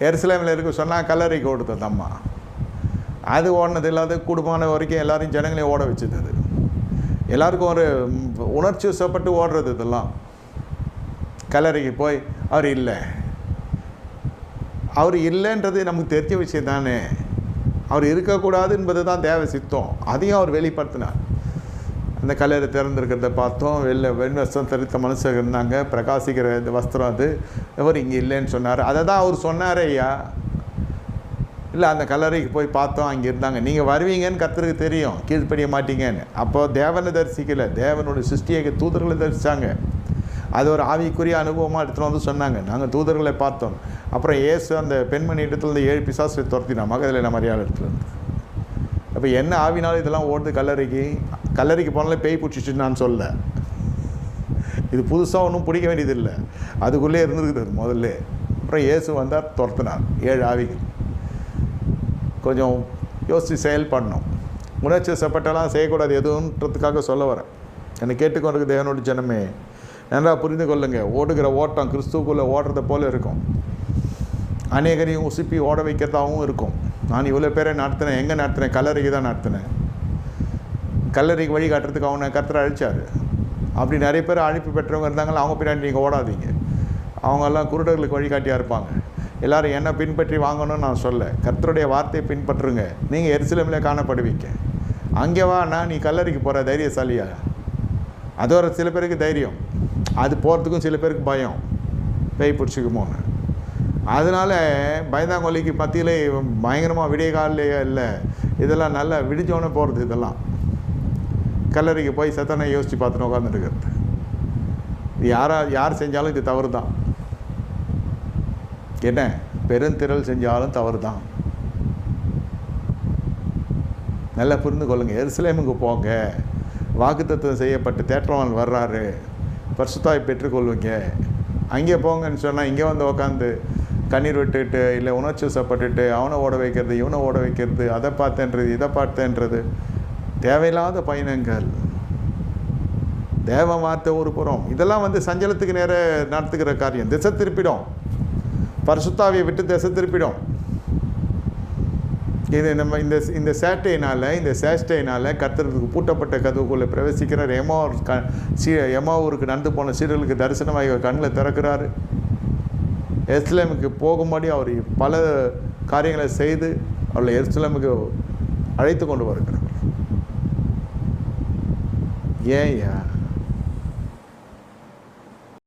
எருசலேமில் இருக்க சொன்னால் கல்லறைக்கு ஓடுது அம்மா. அது ஓடினது இல்லாத குடும்பமான வரைக்கும் எல்லாரையும் ஜனங்களையும் ஓட வச்சுது. அது எல்லாருக்கும் ஒரு உணர்ச்சி வசப்பட்டு ஓடுறது. இதெல்லாம் கல்லறைக்கு போய் அவர் இல்லைன்றது நமக்கு தெரிஞ்ச விஷயம் தானே. அவர் இருக்கக்கூடாது என்பது தான் தேவ சித்தம். அதையும் அவர் வெளிப்படுத்தினார். அந்த கல்லறை திறந்துருக்கிறத பார்த்தோம். வெண்வஸ்திரம் தரித்த மனுஷங்க இருந்தாங்க, பிரகாசிக்கிற இந்த வஸ்திரம். அது அவர் இங்கே இல்லைன்னு சொன்னார். அதை தான் அவர் சொன்னார். ஐயா இல்லை, அந்த கல்லறைக்கு போய் பார்த்தோம், அங்கே இருந்தாங்க. நீங்கள் வருவீங்கன்னு கர்த்தருக்கு தெரியும், கீழ்ப்படிய மாட்டீங்கன்னு. அப்போது தேவனை தரிசிக்கலை, தேவனுடைய சிருஷ்டியை தூதர்களை தரிசித்தாங்க. அது ஒரு ஆவிக்குரிய அனுபவமாக எடுத்துகிட்டு வந்து சொன்னாங்க. நாங்கள் தூதர்களை பார்த்தோம். அப்புறம் இயேசு அந்த பெண்மணி இடத்துலேருந்து 7 பிசாசை துரத்தினா மகதலேனா மரியாதை இடத்துலேருந்து. அப்போ என்ன ஆவினாலும் இதெல்லாம் ஓடுது கல்லறைக்கு போனாலே பேய் பிடிச்சிச்சுன்னு நான் சொல்ல. இது புதுசாக ஒன்றும் பிடிக்க வேண்டியதில்லை, அதுக்குள்ளே இருந்துருக்குது முதல்ல. அப்புறம் இயேசு வந்தார், துரத்தினார் 7 ஆவிகள். கொஞ்சம் யோசித்து செயல்படணும். உணர்ச்சி வசப்பட்டெல்லாம் செய்யக்கூடாது எதுன்றதுக்காக சொல்ல வரேன். என்னை கேட்டுக்கொண்டிருக்க தேவனோட ஜனமே, நன்றாக புரிந்து கொள்ளுங்க. ஓடுகிற ஓட்டம் கிறிஸ்துவுக்குள்ளே ஓடுறத போல் இருக்கும். அநேகரையும் உசுப்பி ஓட வைக்கிறதாகவும் இருக்கும். நான் இவ்வளோ பேரை நடத்தினேன். எங்கே நடத்தினேன்? கல்லறைக்கு தான் நடத்தினேன். கல்லறைக்கு வழி காட்டுறதுக்கு அவனை கர்த்தர் அழிச்சார். அப்படி நிறைய பேர் அழைப்பு பெற்றவங்க இருந்தாங்களா, அவங்க பின்னாடி நீங்கள் ஓடாதீங்க. அவங்கெல்லாம் குருடர்களுக்கு வழிகாட்டியாக இருப்பாங்க. எல்லோரும் என்னை பின்பற்றி வாங்கணும்னு நான் சொல்ல. கர்த்தருடைய வார்த்தையை பின்பற்றுங்க. நீங்கள் எருசலேமில் காணப்படுவீங்க. அங்கே வானா நீ கல்லறைக்கு போகிற தைரியசாலியா? அது ஒரு சில பேருக்கு தைரியம், அது போகிறதுக்கும் சில பேருக்கு பயம், பேய் பிடிச்சிக்குமோன்னு. அதனால் பயந்தாங்கொல்லிக்கு மத்தியிலே பயங்கரமாக விடிய காலையே இல்லை, இதெல்லாம் நல்லா விடிஞ்சோன்னே போகிறது. இதெல்லாம் கல்லறைக்கு போய் சத்தனை யோசித்து பார்த்துன்னு உட்காந்துருக்கிறது. இது யார் செஞ்சாலும் இது தவறு தான். என்ன பெருந்திரள் செஞ்சாலும் தவறு தான். நல்லா புரிந்து கொள்ளுங்கள். எருசலேமுக்கு போங்க, வாக்குத்தத்தம் செய்யப்பட்டு தேற்றவான் வர்றாரு, பரிசுத்தாய் பெற்றுக்கொள்வீங்க. அங்கே போங்கன்னு சொன்னால் இங்கே வந்து உட்காந்து கண்ணீர் விட்டுட்டு இல்லை உணர்ச்சி வசப்பட்டுட்டு அவனை ஓட வைக்கிறது, இவனை ஓட வைக்கிறது, அதை பார்த்தேன்றது, இதை பார்த்தேன்றது தேவையில்லாத பயணங்கள். தேவ வார்த்தை ஒரு புறம். இதெல்லாம் வந்து சஞ்சலத்துக்கு நேர நடத்துகிற காரியம். திசை திருப்பிடும், பரிசுத்தாவியை விட்டு திசை திருப்பிடும். இது நம்ம இந்த சேஷ்டையினால் கர்த்தருக்கு பூட்டப்பட்ட கதவுக்குள்ளே பிரவேசிக்கிறார். எமாவூருக்கு நடந்து போன சீடர்களுக்கு தரிசனமாக கண்ணில் திறக்கிறாரு. எருசலேமுக்கு போகும்படி அவர் பல காரியங்களை செய்து அவளை எருசலேமுக்கு அழைத்து கொண்டு வருகிறார். ஏன்